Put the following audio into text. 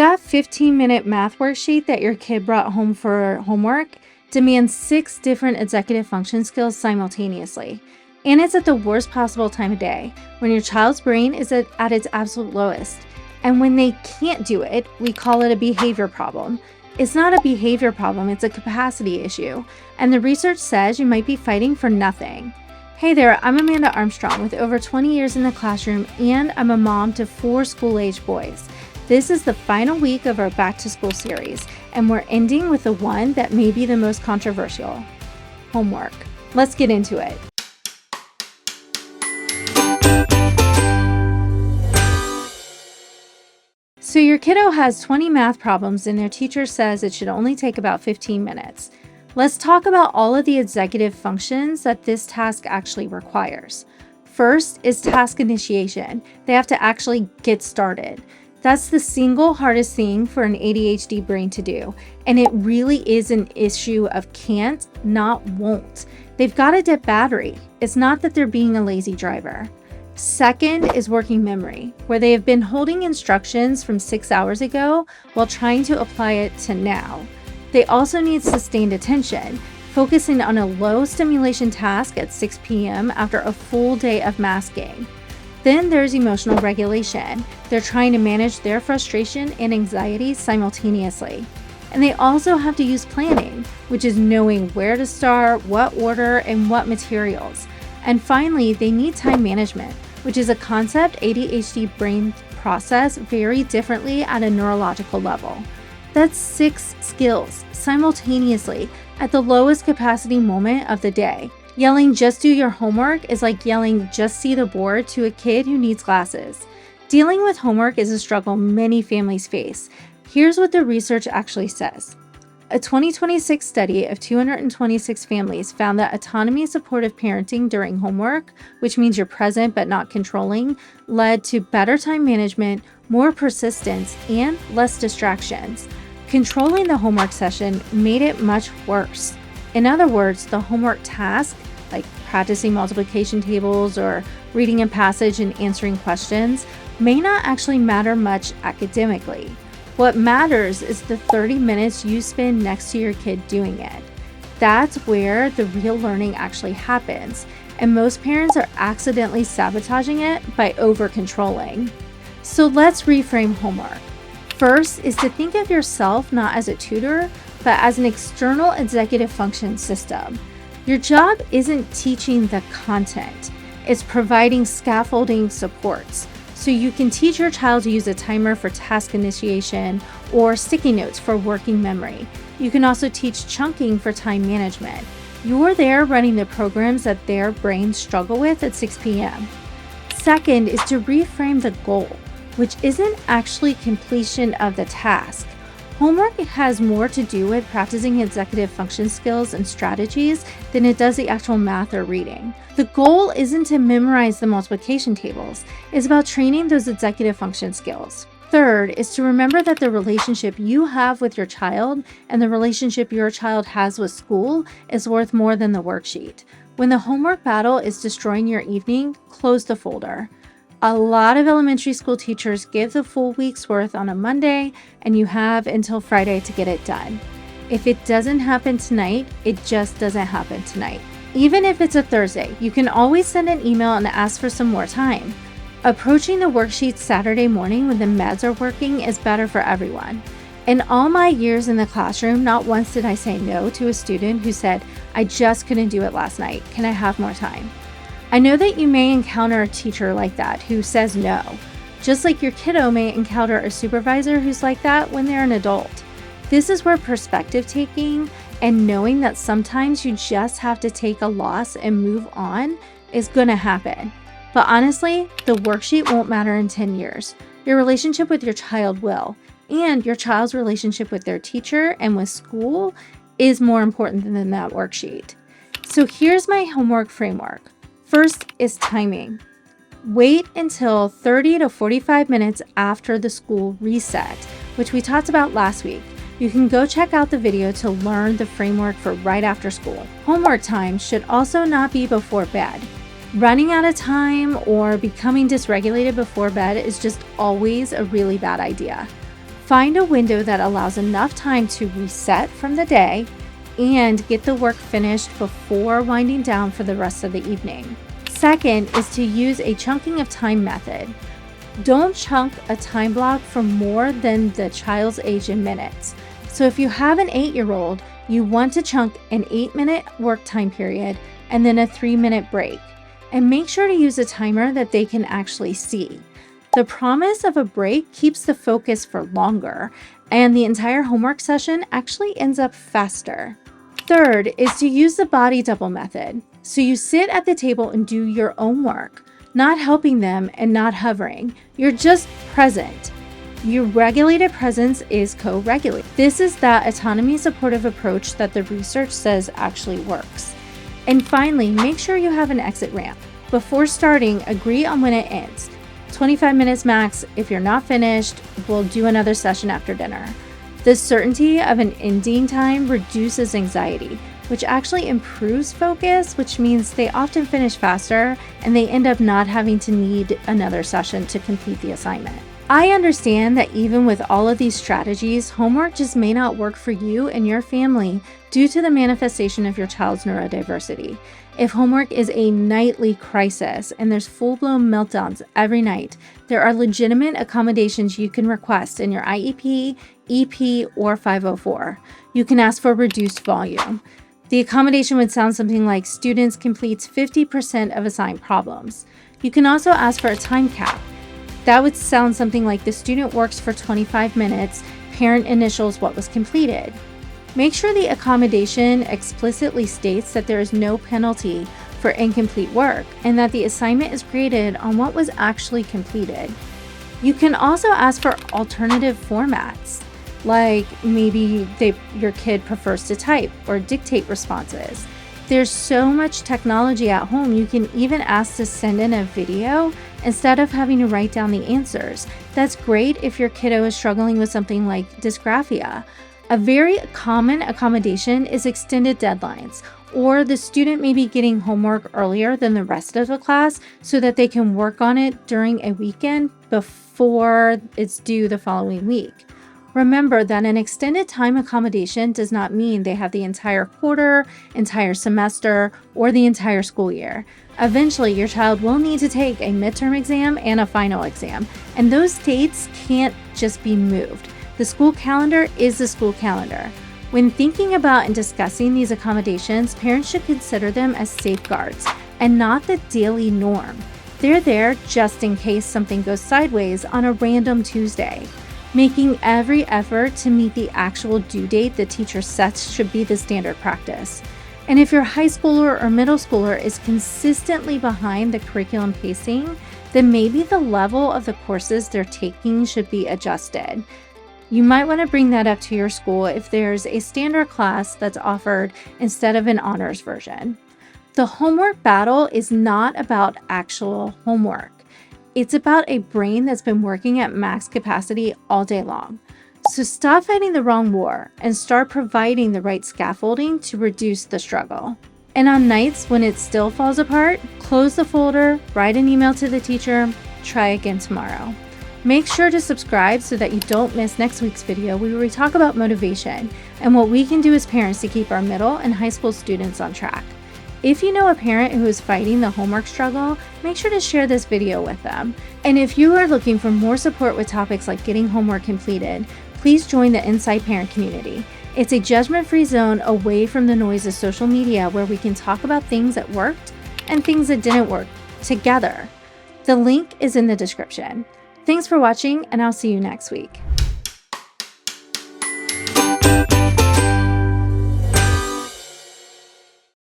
that 15-minute math worksheet that your kid brought home for homework demands 6 different executive function skills simultaneously. And it's at the worst possible time of day, when your child's brain is at its absolute lowest. And when they can't do it, we call it a behavior problem. It's not a behavior problem, it's a capacity issue. And the research says you might be fighting for nothing. Hey there, I'm Amanda Armstrong with over 20 years in the classroom, and I'm a mom to 4 school-age boys. This is the final week of our Back to School series, and we're ending with the one that may be the most controversial: homework. Let's get into it. So your kiddo has 20 math problems and their teacher says it should only take about 15 minutes. Let's talk about all of the executive functions that this task actually requires. First is task initiation. They have to actually get started. That's the single hardest thing for an ADHD brain to do, and it really is an issue of can't, not won't. They've got a dead battery. It's not that they're being a lazy driver. Second is working memory, where they have been holding instructions from 6 hours ago while trying to apply it to now. They also need sustained attention, focusing on a low stimulation task at 6 p.m. after a full day of masking. Then there's emotional regulation. They're trying to manage their frustration and anxiety simultaneously. And they also have to use planning, which is knowing where to start, what order, and what materials. And finally, they need time management, which is a concept ADHD brains process very differently at a neurological level. That's 6 skills simultaneously at the lowest capacity moment of the day. Yelling "just do your homework" is like yelling "just see the board" to a kid who needs glasses. Dealing with homework is a struggle many families face. Here's what the research actually says. A 2026 study of 226 families found that autonomy supportive parenting during homework, which means you're present but not controlling, led to better time management, more persistence, and less distractions. Controlling the homework session made it much worse. In other words, the homework task, like practicing multiplication tables or reading a passage and answering questions, may not actually matter much academically. What matters is the 30 minutes you spend next to your kid doing it. That's where the real learning actually happens, and most parents are accidentally sabotaging it by over-controlling. So let's reframe homework. First is to think of yourself not as a tutor, but as an external executive function system. Your job isn't teaching the content, it's providing scaffolding supports. So you can teach your child to use a timer for task initiation or sticky notes for working memory. You can also teach chunking for time management. You're there running the programs that their brains struggle with at 6 p.m. Second is to reframe the goal, which isn't actually completion of the task. Homework has more to do with practicing executive function skills and strategies than it does the actual math or reading. The goal isn't to memorize the multiplication tables, it's about training those executive function skills. Third is to remember that the relationship you have with your child and the relationship your child has with school is worth more than the worksheet. When the homework battle is destroying your evening, close the folder. A lot of elementary school teachers give the full week's worth on a Monday, and you have until Friday to get it done. If it doesn't happen tonight, it just doesn't happen tonight. Even if it's a Thursday, you can always send an email and ask for some more time. Approaching the worksheet Saturday morning when the meds are working is better for everyone. In all my years in the classroom, not once did I say no to a student who said, "I just couldn't do it last night. Can I have more time?" I know that you may encounter a teacher like that who says no, just like your kiddo may encounter a supervisor who's like that when they're an adult. This is where perspective taking and knowing that sometimes you just have to take a loss and move on is gonna happen. But honestly, the worksheet won't matter in 10 years. Your relationship with your child will, and your child's relationship with their teacher and with school is more important than that worksheet. So here's my homework framework. First is timing. Wait until 30 to 45 minutes after the school reset, which we talked about last week. You can go check out the video to learn the framework for right after school. Homework time should also not be before bed. Running out of time or becoming dysregulated before bed is just always a really bad idea. Find a window that allows enough time to reset from the day and get the work finished before winding down for the rest of the evening. Second is to use a chunking of time method. Don't chunk a time block for more than the child's age in minutes. So if you have an 8-year-old, you want to chunk an 8-minute work time period and then a 3-minute break. And make sure to use a timer that they can actually see. The promise of a break keeps the focus for longer, and the entire homework session actually ends up faster. Third is to use the body double method. So you sit at the table and do your own work, not helping them and not hovering. You're just present. Your regulated presence is co-regulated. This is that autonomy supportive approach that the research says actually works. And finally, make sure you have an exit ramp. Before starting, agree on when it ends. 25 minutes max. If you're not finished, we'll do another session after dinner. The certainty of an ending time reduces anxiety, which actually improves focus, which means they often finish faster and they end up not having to need another session to complete the assignment. I understand that even with all of these strategies, homework just may not work for you and your family due to the manifestation of your child's neurodiversity. If homework is a nightly crisis and there's full-blown meltdowns every night, there are legitimate accommodations you can request in your IEP, EP, or 504. You can ask for reduced volume. The accommodation would sound something like students completes 50% of assigned problems. You can also ask for a time cap. That would sound something like the student works for 25 minutes, parent initials what was completed. Make sure the accommodation explicitly states that there is no penalty for incomplete work and that the assignment is graded on what was actually completed. You can also ask for alternative formats, like maybe your kid prefers to type or dictate responses. There's so much technology at home, you can even ask to send in a video instead of having to write down the answers. That's great if your kiddo is struggling with something like dysgraphia. A very common accommodation is extended deadlines, or the student may be getting homework earlier than the rest of the class so that they can work on it during a weekend before it's due the following week. Remember that an extended time accommodation does not mean they have the entire quarter, entire semester, or the entire school year. Eventually, your child will need to take a midterm exam and a final exam, and those dates can't just be moved. The school calendar is the school calendar. When thinking about and discussing these accommodations, parents should consider them as safeguards and not the daily norm. They're there just in case something goes sideways on a random Tuesday. Making every effort to meet the actual due date the teacher sets should be the standard practice. And if your high schooler or middle schooler is consistently behind the curriculum pacing, then maybe the level of the courses they're taking should be adjusted. You might want to bring that up to your school if there's a standard class that's offered instead of an honors version. The homework battle is not about actual homework. It's about a brain that's been working at max capacity all day long. So stop fighting the wrong war and start providing the right scaffolding to reduce the struggle. And on nights when it still falls apart, close the folder, write an email to the teacher, try again tomorrow. Make sure to subscribe so that you don't miss next week's video where we talk about motivation and what we can do as parents to keep our middle and high school students on track. If you know a parent who is fighting the homework struggle, make sure to share this video with them. And if you are looking for more support with topics like getting homework completed, please join the Inside Parent community. It's a judgment-free zone away from the noise of social media where we can talk about things that worked and things that didn't work together. The link is in the description. Thanks for watching, and I'll see you next week.